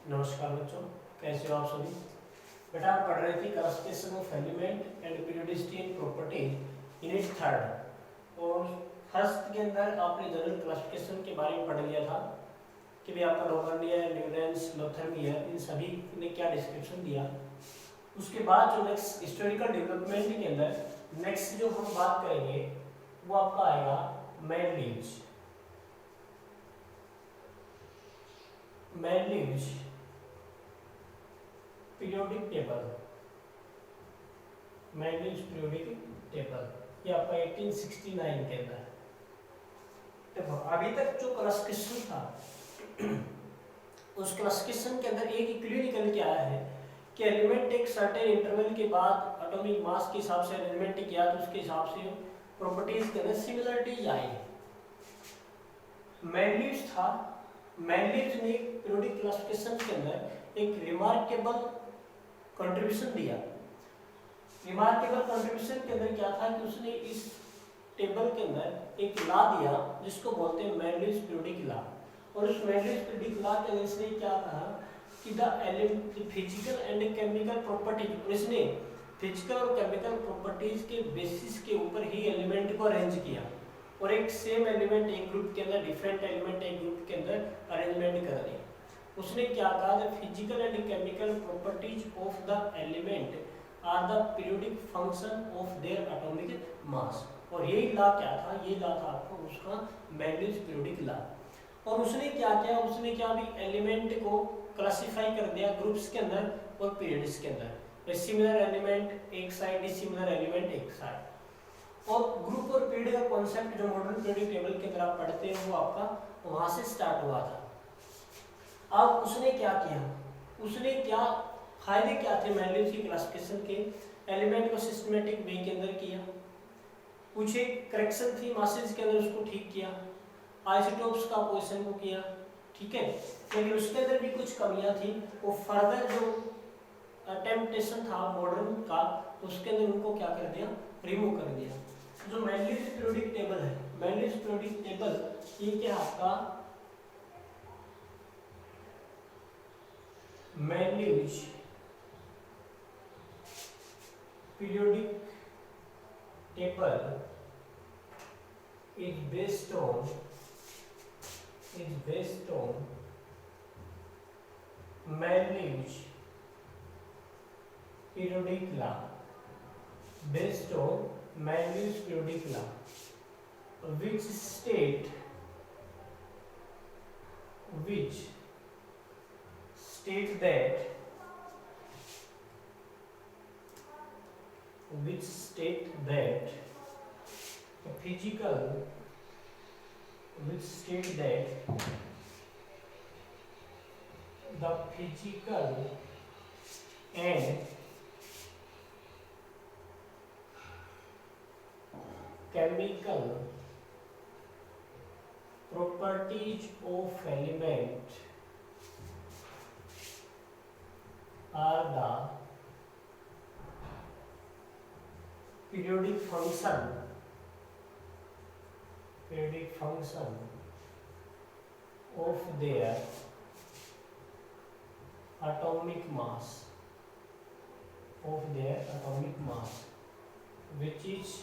नमस्कार बच्चों, कैसे हो आप सभी। बेटा आप पढ़ रहे थे classification of element and periodicity and properties unit third, और फर्स्ट के अंदर आपने जनरल क्लासिफिकेशन के बारे में पढ़ लिया था कि भाई आपका लोवर्नियर, न्यूरेंस, लोथरमियर, इन सभी ने क्या डिस्क्रिप्शन दिया। उसके बाद जो नेक्स्ट हिस्टोरिकल डेवलपमेंट के अंदर नेक्स्ट जो हम बात करेंगे वो आपका आएगा मैनलीव्स। मैनलीव्स पीरियोडिक टेबल, मैनलीव्स पीरियोडिक टेबल, ये आपका 1869 के अंदर। देखो अभी तक जो क्लासिफिकेशन था उस क्लासिफिकेशन के अंदर एक क्लियर निकल के आया है कि एलिमेंट एक सर्टेन इंटरवल के बाद एटॉमिक मास के हिसाब से अरेंजमेंट किया तो उसके हिसाब से प्रॉपर्टीज के अंदर सिमिलरिटीज आई। मैनलीव्स था, मैनलीव्स ने पीरियोडिक क्लासिफिकेशन के अंदर एक रिमार्केबल कंट्रीब्यूशन दिया। रिमार्केबल कंट्रीब्यूशन के अंदर क्या था कि उसने इस टेबल के अंदर एक लॉ दिया जिसको बोलते हैं मैनलीव्स पीरियोडिक लॉ। और उस मैनलीव्स पीरियोडिक लॉ के अंदर इसने क्या कहा कि the physical and chemical properties, इसने फिजिकल और केमिकल प्रॉपर्टीज के बेसिस के ऊपर ही एलिमेंट को अरेंज किया, और एक सेम एलिमेंट एक ग्रुप के अंदर, डिफरेंट एलिमेंट एक ग्रुप के अंदर अरेंजमेंट कर दिया। उसने क्या कहा, the physical and chemical properties of the element are the periodic function of their atomic mass. और यही लॉ क्या था, ये लॉ था आपको उसका मैनलीव्स पीरियोडिक लॉ। और उसने क्या किया, उसने क्या भी एलिमेंट को क्लासिफाई कर दिया ग्रुप्स के अंदर और पीरियड्स के अंदर। सिमिलर एलिमेंट एक साइड, डिसिमिलर एलिमेंट एक साइड। और ग्रुप और पीरियड का कॉन्सेप्ट जो मॉडर्न पीरियोडिक टेबल के अंदर आप पढ़ते हैं वो आपका वहां से स्टार्ट हुआ था। अब उसने क्या किया, उसने क्या फायदे क्या थे मैनलीव्स की क्लासिफिकेशन के, एलिमेंट को सिस्टमेटिक वे के अंदर किया, कुछ एक करेक्शन थी मासेस के अंदर उसको ठीक किया, आइसोटोप्स का पोजीशन को किया, ठीक है। लेकिन उसके अंदर भी कुछ कमियां थी, वो फर्दर जो अटेम्प्टेशन था मॉडर्न का उसके अंदर उनको क्या कर दिया, रिमूव कर दिया। जो मैनलीव्स पीरियोडिक टेबल है, मैनलीव्स पीरियोडिक टेबल ये क्या आपका मैनलीव्स periodic table is based on Manley's periodic law, based on Manley's periodic law, which state that the physical and chemical properties of element are the periodic function of their atomic mass, which is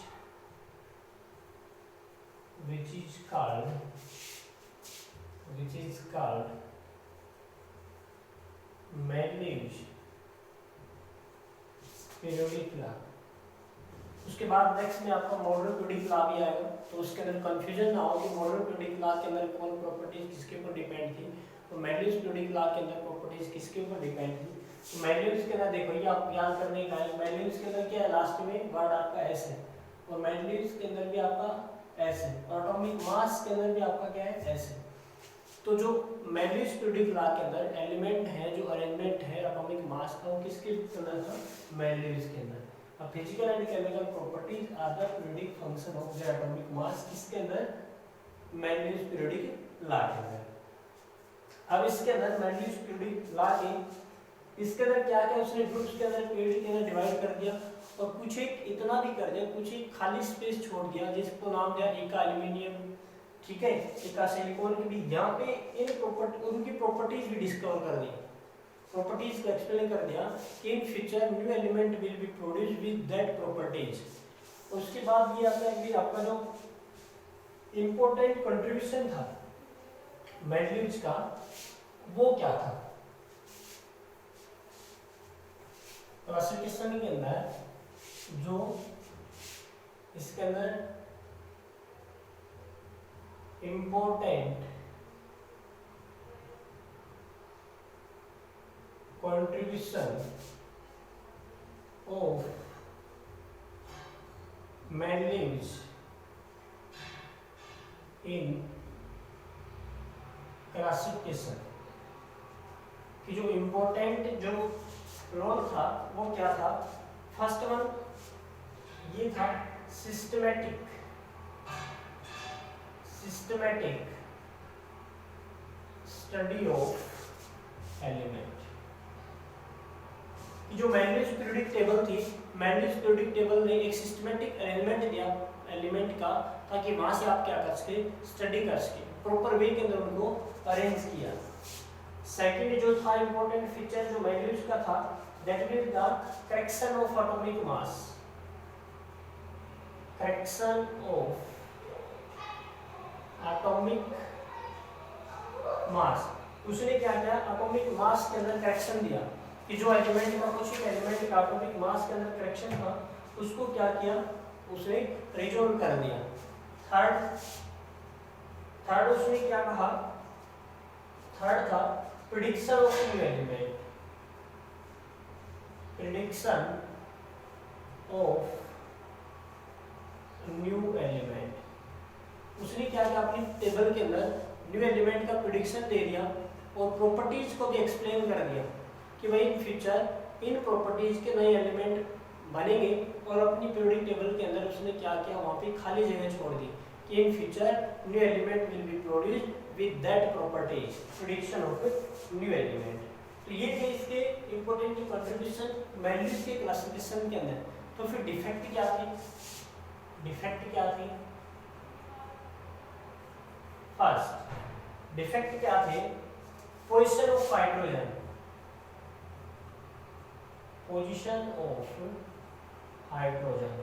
called Manley's periodic law। उसके बाद next में आपका modern periodic law भी आएगा, तो उसके अंदर confusion ना हो कि मॉडर्न पीरियोडिक लॉ के अंदर कौन प्रॉपर्टीज किसके ऊपर डिपेंड थी, तो मैनलीव्स पीरियोडिक लॉ के अंदर प्रॉपर्टीज किसके ऊपर डिपेंड थी। तो मैनलीव्स के अंदर देखो ये आप याद करने का है, मैनलीव्स के अंदर क्या है, लास्ट में वर्ड आपका एस है, और मैनलीव्स के अंदर भी आपका एस है, और एटॉमिक मास के अंदर भी आपका क्या है, एस है। तो जो मैनलीव्स पीरियोडिक लॉ के अंदर एलिमेंट है, जो अरेंजमेंट है एटॉमिक मास का, वो किसके अंदर था, मैनलीव्स के अंदर। Physical and chemical properties are the periodic function of the atomic mass, किसके अंदर, मैनलीव्स पीरियोडिक लॉ के अंदर। अब इसके अंदर मैनलीव्स पीरियोडिक लॉ के इसके अंदर क्या क्या उसने ग्रुप्स के अंदर पीरियड के अंदर डिवाइड कर दिया, और कुछ एक इतना भी कर दिया, कुछ एक खाली स्पेस छोड़ दिया जिसको नाम दिया एका एल्यूमिनियम, ठीक है, एका सिलिकॉन की भी, यहाँ पे इन प्रॉपर्टी उनकी प्रॉपर्टीज भी डिस्कवर कर दी। प्रॉपर्टीज को एक्सप्लेन कर दिया कि in future new element will be produce with that properties. उसके बाद ये आता है कि आपका जो इम्पोर्टेंट कंट्रीब्यूशन था मैंडलीव्स का वो क्या था। क्लासिफिकेशन के अंदर जो इसके अंदर important contribution of Mendel's in classification कि जो इम्पोर्टेंट जो रोल था वो क्या था। फर्स्ट वन ये था सिस्टमैटिक स्टडी ऑफ एलिमेंट। जो मैंडलीव्स पीरियोडिक टेबल थी, मैंडलीव्स पीरियोडिक टेबल ने एक सिस्टमैटिक अरेंजमेंट दिया एलिमेंट का ताकि वहां से आप क्या कर सके, स्टडी कर सके, प्रॉपर वे के अंदर उनको अरेंज किया। सेकंड जो था इंपॉर्टेंट फीचर जो मैंडलीव्स का था that is the correction of atomic mass. Correction of atomic mass, उसने क्या किया, एटॉमिक मास के अंदर करेक्शन दिया कि जो एलिमेंट का कुछ एलिमेंट का एटॉमिक मास के अंदर करेक्शन था उसको क्या किया, उसने रिजोल्व कर दिया। थर्ड उसने क्या कहा, थर्ड था prediction of new element. Prediction of new element, उसने क्या किया अपनी टेबल के अंदर न्यू एलिमेंट का प्रेडिक्शन दे दिया और प्रॉपर्टीज को भी एक्सप्लेन कर दिया कि भाई इन फ्यूचर इन प्रॉपर्टीज के नए एलिमेंट बनेंगे और अपनी पीरियोडिक टेबल के अंदर उसने क्या किया, वहां पे खाली जगह छोड़ दी कि in future new element will be produced with that properties, prediction of new element. तो ये थे इसके इंपॉर्टेंट कंट्रीब्यूशन मैंडलीव्स के क्लासिफिकेशन के अंदर। तो फिर डिफेक्ट क्या थी, डिफेक्ट क्या थी, फर्स्ट डिफेक्ट क्या थे, position of hydrogen, position of hydrogen.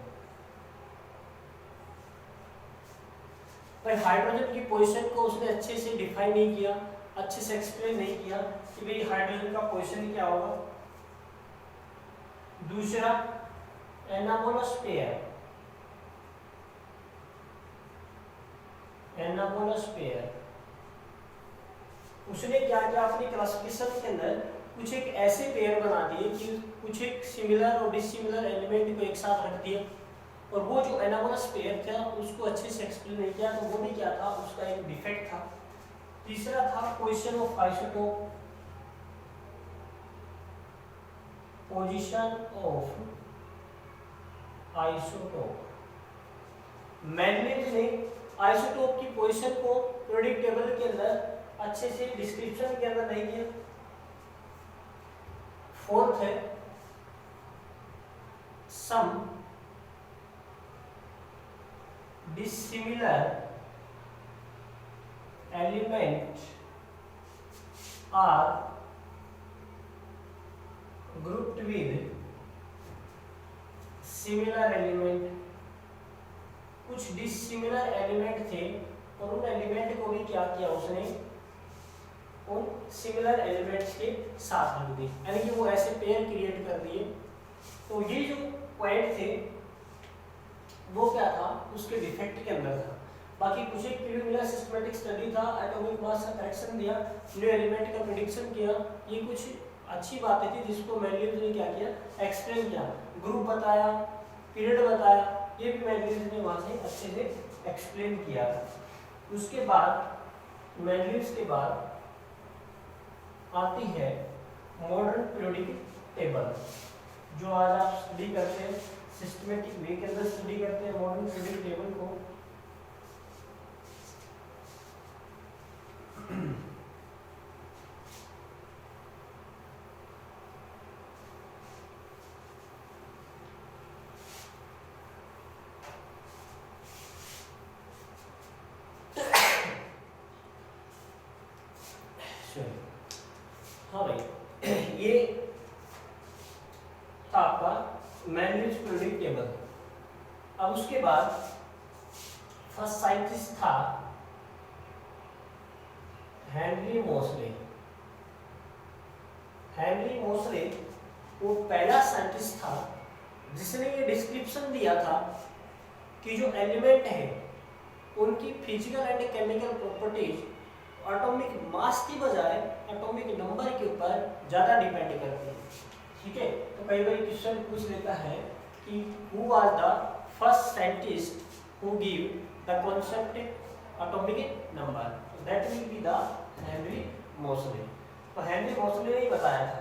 भाई हाइड्रोजन की पोजीशन को उसने अच्छे से डिफाइन नहीं किया, अच्छे से एक्सप्लेन नहीं किया कि भाई हाइड्रोजन का पोजीशन क्या होगा। दूसरा एनामोलस पेयर, एनामोलस पेयर, उसने क्या किया अपनी क्लासिफिकेशन के अंदर कुछ एक ऐसे पेयर बना दिए कि कुछ एक सिमिलर और डिसिमिलर एलिमेंट को एक साथ रख दिया और वो जो एनामोलस पेयर था उसको अच्छे से एक्सप्लेन नहीं किया, तो वो भी क्या था, उसका एक डिफेक्ट था। तीसरा था position of isotope, position of isotope. Mendeleev's ने आइसोटोप की पोजीशन को पीरियोडिक टेबल के अंदर अच्छे से डिस्क्रिप्शन के अंदर नहीं दिया। फोर्थ है some dissimilar element are grouped with similar element. कुछ डिसिमिलर एलिमेंट थे और उन एलिमेंट को भी क्या किया उसने, उन सिमिलर एलिमेंट्स के साथ रख दी, यानी कि वो ऐसे पेयर क्रिएट कर दिए। तो ये जो पॉइंट थे वो क्या था, उसके डिफेक्ट के अंदर था। बाकी कुछ एक प्रीलिमिनरी सिस्टमैटिक स्टडी था, एटॉमिक मास का करेक्शन दिया, न्यू एलिमेंट का प्रेडिक्शन किया, ये कुछ अच्छी बातें थी जिसको मैंडलीव्स ने क्या किया, एक्सप्लेन किया, ग्रुप बताया, पीरियड बताया, ये भी मैंडलीव्स ने वहां से अच्छे से एक्सप्लेन किया। उसके बाद मैंडलीव्स के बाद आती है मॉडर्न पीरियोडिक टेबल, जो आज आप स्टडी करते हैं, सिस्टमैटिक वे के अंदर स्टडी करते हैं मॉडर्न पीरियोडिक टेबल को। हाँ भाई, ये था आपका मैनरिच पीरियोडिक टेबल। अब उसके बाद फर्स्ट साइंटिस्ट था हेनरी मोसले। हेनरी मोसले वो पहला साइंटिस्ट था जिसने ये डिस्क्रिप्शन दिया था कि जो एलिमेंट है उनकी physical and chemical properties atomic mass की बजाय एटॉमिक नंबर के ऊपर ज़्यादा डिपेंड करती है। ठीक है, तो कई बार क्वेश्चन पूछ लेता है कि who was the first scientist who give the concept atomic number, that will be the Henry Moseley. तो हेनरी मोसले ने ही बताया था।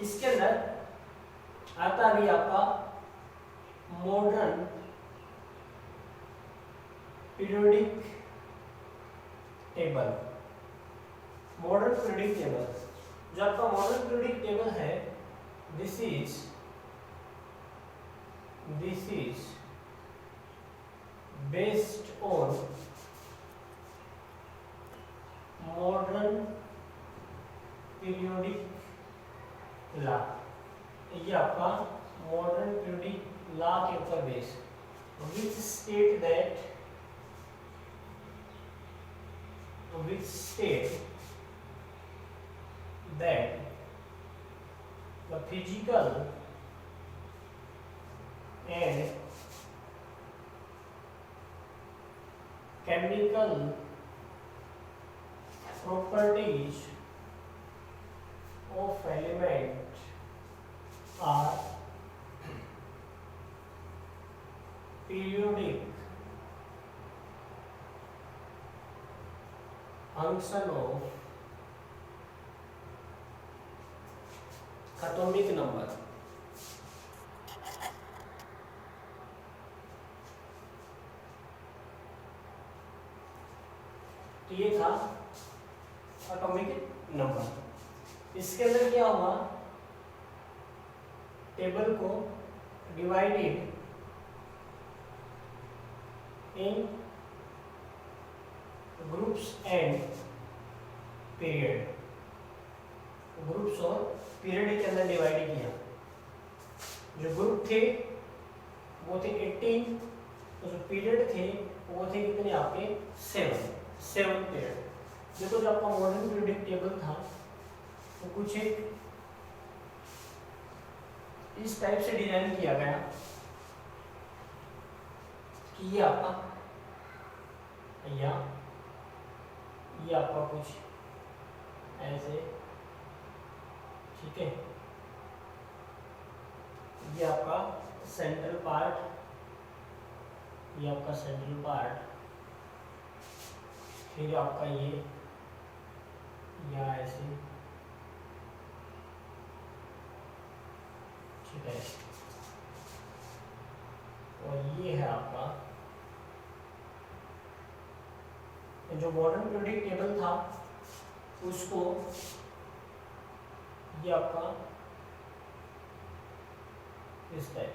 इसके अंदर आता भी आपका modern periodic table. Modern periodic table, जो आपका मॉडर्न पीरियोडिक टेबल है, this is based on modern periodic law. ये आपका मॉडर्न पीरियोडिक लॉ के ऊपर based, which state that the physical and chemical properties of element are periodic function of atomic number। तो ये था एटॉमिक नंबर। इसके अंदर क्या हुआ, टेबल को divided in groups and period, groups और पीरियड के अंदर डिवाइड किया। जो ग्रुप थे वो थे 18, तो जो पीरियड थे वो थे कितने आपके 7 पीरियड। देखो जो आपका मॉडर्न पीरियोडिक टेबल था तो कुछ एक इस टाइप से डिजाइन किया गया कि ये आपका ये आपका कुछ ऐसे, ठीक है, ये आपका सेंट्रल पार्ट, ये आपका सेंट्रल पार्ट, फिर आपका ये या ऐसे, ठीक है, और ये है आपका जो मॉडर्न पीरियोडिक टेबल था उसको ये आपका इस टाइप,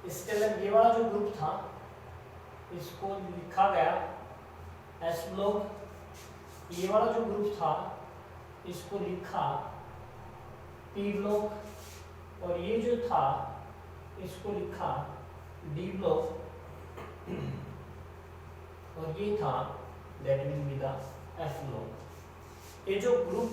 इसके अंदर ये वाला जो ग्रुप था इसको लिखा गया एस ब्लॉक, ये वाला जो ग्रुप था इसको लिखा पी ब्लॉक, और ये जो था इसको लिखा डी ब्लॉक, और ये था that will be the F block. ये जो ग्रुप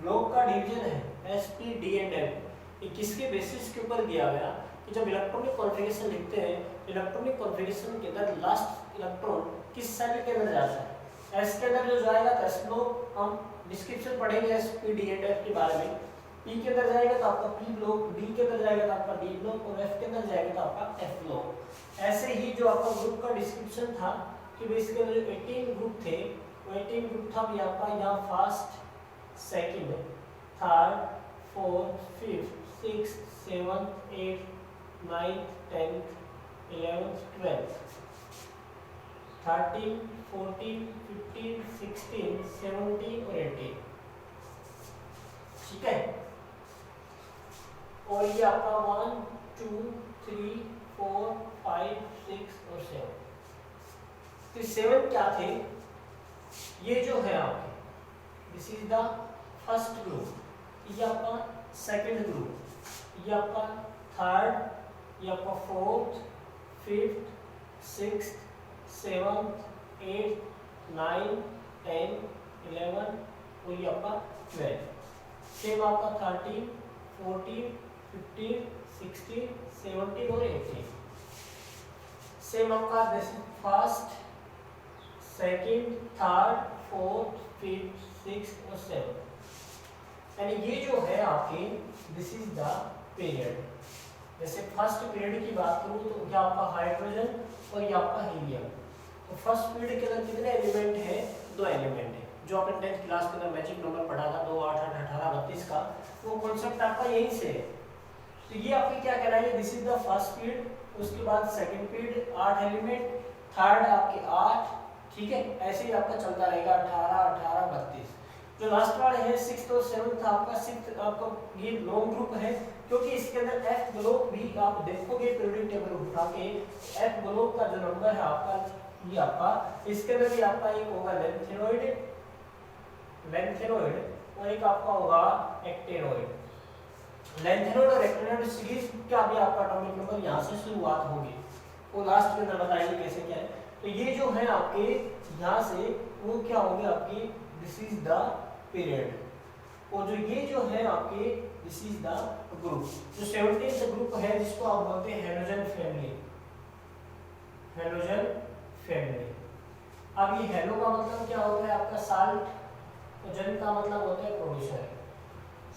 ब्लॉक का डिवीजन है S P D and F, ये किसके बेसिस के ऊपर दिया गया कि जब इलेक्ट्रॉनिक कॉन्फ़िगरेशन लिखते हैं, इलेक्ट्रॉनिक कॉन्फ़िगरेशन के अंदर लास्ट इलेक्ट्रॉन किस सेल के अंदर जाता है, एस के अंदर जो जाएगा तो एस ब्लॉक, हम डिस्क्रिप्शन पढ़ेंगे S P D and F के बारे में। पी के अंदर जाएगा तो आपका पी ब्लॉक, डी के अंदर जाएगा तो आपका डी ब्लॉक, और एफ के अंदर जाएगा तो आपका एफ ब्लॉक। ऐसे ही जो आपका ग्रुप का डिस्क्रिप्शन था कि इसके अंदर 18 ग्रुप थे, वो 18 ग्रुप था भी आपका यहाँ first, second, third, fourth, fifth, sixth, seventh, eighth, 9th, 10th, 11th, 12th, 13, 14, 15, 16, 17 और 18, ठीक है। और ये आपका 1, 2, 3, 4, 5, 6 और 7 तो 7 क्या थे, ये जो है आपके, this is the first group, ये आपका सेकंड ग्रुप, ये आपका थर्ड, ये आपका fourth, fifth, sixth, seventh, eighth, 9, 10, 11 और ये आपका 12। सेम आपका 13, 14, 15, 16, 17 और 18। सेम आपका first, second, third, fourth, fifth, sixth और 7th। यानी ये जो है आपके, दिस इज द पीरियड। जैसे फर्स्ट पीरियड की बात करूं तो क्या आपका हाइड्रोजन और ये आपका हीलियम। तो फर्स्ट पीरियड के अंदर कितने एलिमेंट हैं? 2 एलिमेंट है, जो आपने 10th क्लास के अंदर मैजिक नंबर पढ़ा था 2, 8, 8, 18, 32 का, वो कॉन्सेप्ट आपका यहीं से है। तो ये आपकी क्या कहलाएगी, this is the first period. उसके बाद सेकंड पीरियड 8 एलिमेंट, थर्ड आपके 8, ठीक है, ऐसे ही आपका चलता रहेगा 18, 18, 32। जो लास्ट वाले है 6th और 7th, आपका 6th आपका ये लॉन्ग ग्रुप है, क्योंकि इसके अंदर एफ ब्लॉक भी आप देखोगे पीरियोडिक टेबल उठा के, एफ ब्लॉक का जो नंबर है आपका, ये आपका इसके अंदर भी आपका एक होगा लेंथेनॉइड और एक आपका होगा एक्टेनॉइड। लेंथेनॉइड और एक्टेनॉइड सीरीज का भी आपका एटॉमिक नंबर यहाँ से शुरुआत होगी, वो लास्ट के अंदर बताएंगे कैसे क्या है। तो ये जो है आपके यहाँ से वो क्या होंगे आपकी, दिस इज द पीरियड, और जो ये जो है आपके, दिस इज द ग्रुप। जो 17th ग्रुप है जिसको आप बोलते हैं हेलोजन फैमिली, हेलोजन फैमिली। अब ये हेलो का मतलब क्या होता है आपका साल्ट, और जन का मतलब होता है प्रोड्यूसर,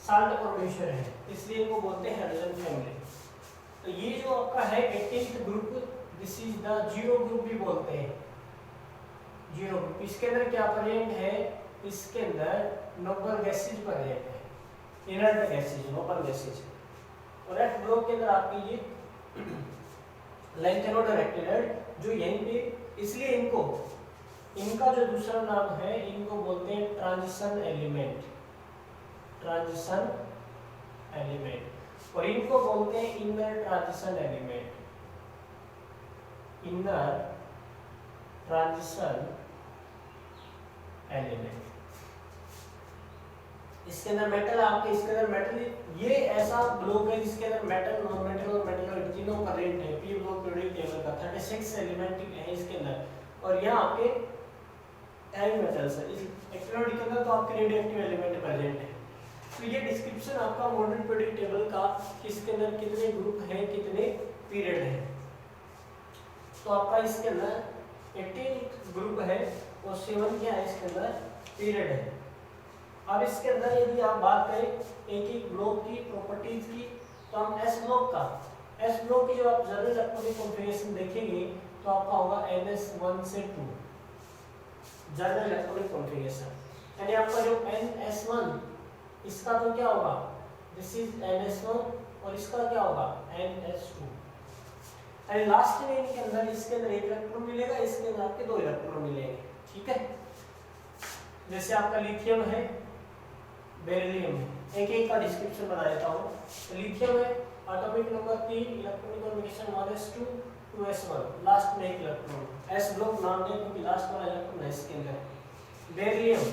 साल्ट प्रोड्यूसर है, इसलिए इनको बोलते हैं हेलोजन फैमिली। तो ये जो आपका है 18th group, this is the zero group भी बोलते हैं, जीरो ग्रुप। इसके अंदर क्या प्रेजेंट है, इसके अंदर नोबल गैसेज प्रेजेंट है, इनर्ट गैसेज, नोबल गैसेज। और एफ ग्रुप के अंदर आपकी ये लेंथेनॉइड और एक्टेनॉइड जो यहीं पे, इसलिए इनको, इनका जो दूसरा नाम है, इनको बोलते हैं ट्रांजिशन एलिमेंट, ट्रांजिशन एलिमेंट, और इनको बोलते हैं inner transition element, inner transition element. इसके अंदर मेटल आपके, इसके अंदर मेटल, ये ऐसा ब्लॉक है जिसके अंदर मेटल, नॉन मेटल और मेटल तीनों करेंट है, पी ब्लॉक पीरियोडिक टेबल का 36 एलिमेंट है इसके अंदर, और यहाँ आपके हेवी मेटल्स है। इस एक्टेनॉइड के अंदर तो आपके रेडियोएक्टिव एलिमेंट प्रेजेंट है। तो ये डिस्क्रिप्शन आपका मॉडर्न पीरियोडिक टेबल का, इसके अंदर कितने ग्रुप हैं, कितने पीरियड हैं। तो आपका इसके अंदर 18 ग्रुप है और 7 क्या है, इसके अंदर पीरियड है। अब इसके अंदर यदि आप बात करें एक एक ब्लॉक की प्रॉपर्टीज की, तो हम एस ब्लॉक का, एस ब्लॉक की जो आप जनरल इलेक्ट्रॉनिक कॉन्फ़िगरेशन देखेंगे तो आपका होगा NS1 से 2, जनरल इलेक्ट्रॉनिक कॉन्फ़िगरेशन। यानी आपका जो NS1, इसका तो क्या होगा, दिस इज NS1, और इसका क्या होगा NS2। यानी लास्ट में इनके अंदर, इसके अंदर 1 इलेक्ट्रॉन मिलेगा, इसके अंदर आपके 2 इलेक्ट्रॉन मिलेंगे, ठीक है। जैसे आपका लिथियम है, बेरिलियम है, एक एक का डिस्क्रिप्शन बता देता हूँ। तो लिथियम है, atomic number 3, electronic configuration 1s2, 2s1, last में 1 इलेक्ट्रॉन, s ब्लॉक नाम दें क्योंकि लास्ट वाला इलेक्ट्रॉन है इसके अंदर। बेरिलियम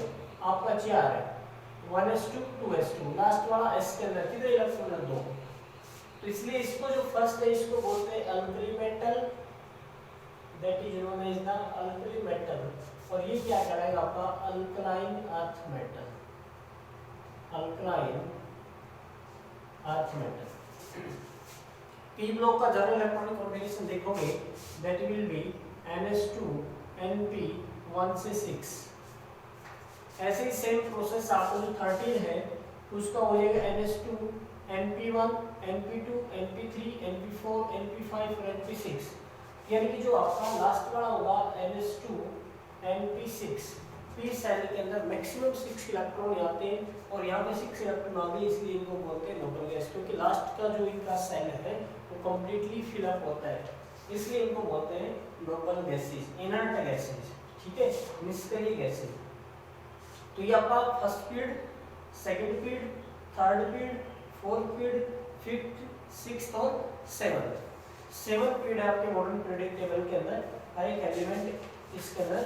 आपका 4 है, 1s2, 2s2, लास्ट वाला s के अंदर कितने इलेक्ट्रॉन है, 2। तो इसलिए इसको जो फर्स्ट है इसको बोलते हैं alkali metal, that is known as the alkali metal, और ये क्या कहलाएगा आपका alkaline earth metal, alkaline earth metal. P block का जनरल इलेक्ट्रॉनिक कॉन्फ़िगरेशन देखोगे, that will be NS2 NP 1 से 6। ऐसे ही सेम प्रोसेस आपको जो 13 है उसका हो जाएगा NS2 NP1 NP2 NP3 NP4 NP5 और NP6। यानी कि जो आपका लास्ट वाला होगा NS2 NP6, पी सेल के अंदर मैक्सिमम 6 इलेक्ट्रॉन आते हैं, और यहाँ पे 6 इलेक्ट्रॉन आ गए, इसलिए इनको बोलते हैं नोबल गैस, क्योंकि लास्ट का जो इनका सेल है वो कंप्लीटली फिल अप होता है, इसलिए इनको बोलते हैं नोबल गैसेस, इनर्ट गैसेस, ठीक है, निष्क्रिय गैसेस। तो ये आपका first period, second period, third period, fourth period, fifth, sixth और सेवंथ पीरियड आपके मॉडर्न पीरियोडिक टेबल के अंदर हर एक एलिमेंट इसके अंदर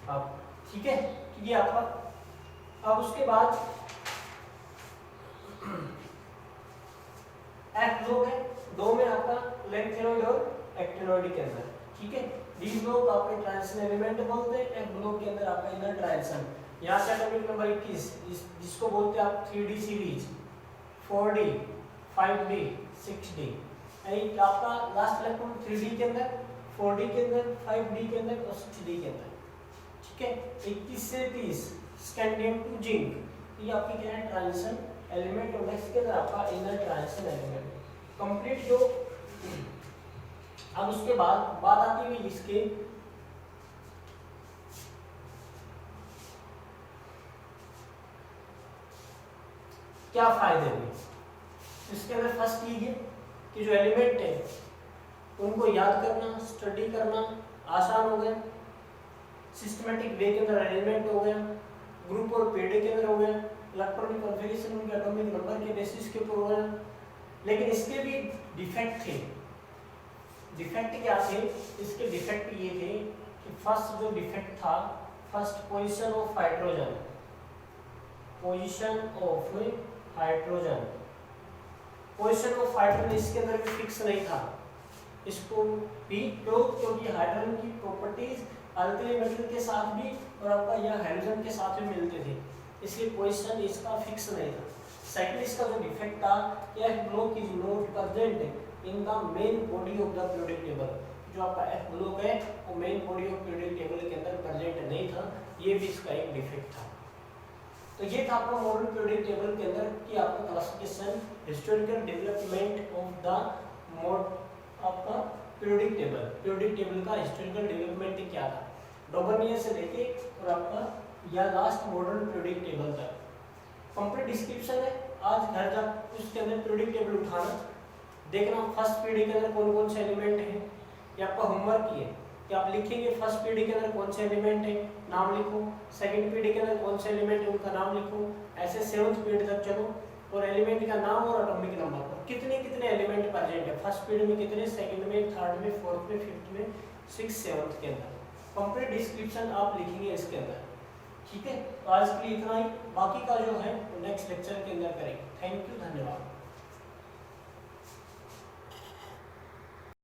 अब ठीक है, ये आपका। अब उसके बाद एफ ब्लॉक है, दो में आपका लेंथेनॉइड और एक्टिनॉइड के अंदर, ठीक है। डी ब्लॉक आपके ट्रांजिशन एलिमेंट बोलते हैं, एफ ब्लॉक के अंदर आपका इनर ट्रांजिशन। यहाँ से एटॉमिक नंबर 21 जिसको बोलते हैं आप 3D series, 4D, 5D, 6D, यानी आपका लास्ट इलेक्ट्रॉन 3D के अंदर, 4D के अंदर, 5D के अंदर और 6D के अंदर, ठीक है। 21 से 30 स्कैंडियम टू जिंक, ये आपकी क्या है ट्रांजिशन एलिमेंट, और नेक्स्ट के अंदर आपका इनर ट्रांजिशन एलिमेंट कंप्लीट जो। अब उसके बाद बात आती हुई इसके क्या फायदे हुए, इसके अंदर फर्स्ट ये कि जो एलिमेंट है उनको याद करना, स्टडी करना आसान हो गया, सिस्टमेटिक वे के अंदर एलिमेंट हो गया, ग्रुप और पीरियड के अंदर हो गया, इलेक्ट्रॉनिक कॉन्फ़िगरेशन उनके एटॉमिक नंबर के बेसिस के ऊपर हो गया। लेकिन इसके भी डिफेक्ट थे। डिफेक्ट क्या थे? इसके डिफेक्ट ये थे कि फर्स्ट जो डिफेक्ट था, first position of hydrogen, position of hydrogen, position of hydrogen इसके अंदर भी फिक्स नहीं था। इसको भी क्योंकि हाइड्रोजन की प्रॉपर्टीज अल्कली मेटल के साथ भी और आपका यह हाइड्रोजन के साथ भी मिलते थे, इसलिए पोजीशन इसका फिक्स नहीं था। सेकंड इसका जो डिफेक्ट था, यह block is not present in the main body of the periodic table. जो आपका एफ ब्लॉक है वो main body of periodic table के अंदर प्रेजेंट नहीं था, ये भी इसका एक डिफेक्ट था। तो ये था आपका मॉडर्न पीरियोडिक टेबल के अंदर कि आपका classification, historical development of the mode आपका पीरियोडिक टेबल, पीरियोडिक टेबल का हिस्टोरिकल डेवलपमेंट क्या था डोबर्नियर से लेके और आपका या लास्ट मॉडर्न पीरियोडिक टेबल तक। कंप्लीट डिस्क्रिप्शन है, आज घर जा उसके अंदर पीरियोडिक टेबल उठाना, देखना फर्स्ट पीरियड के अंदर कौन कौन से एलिमेंट हैं, ये आपका होमवर्क ही है कि आप लिखेंगे फर्स्ट पीरियड के अंदर कौन से एलिमेंट है, नाम लिखो, सेकंड पीरियड के अंदर कौन से एलिमेंट है उनका नाम लिखो, ऐसे 7th पीरियड तक चलो और एलिमेंट का नाम और एटॉमिक नंबर पर कितने कितने एलिमेंट प्रेजेंट है, फर्स्ट पीरियड में कितने, सेकंड में, थर्ड में, फोर्थ में, फिफ्थ में, 6th 7th के अंदर कंप्लीट डिस्क्रिप्शन आप लिखेंगे इसके अंदर, ठीक है। तो आज के लिए इतना ही, बाकी का जो है नेक्स्ट लेक्चर के अंदर करेंगे। थैंक यू, धन्यवाद।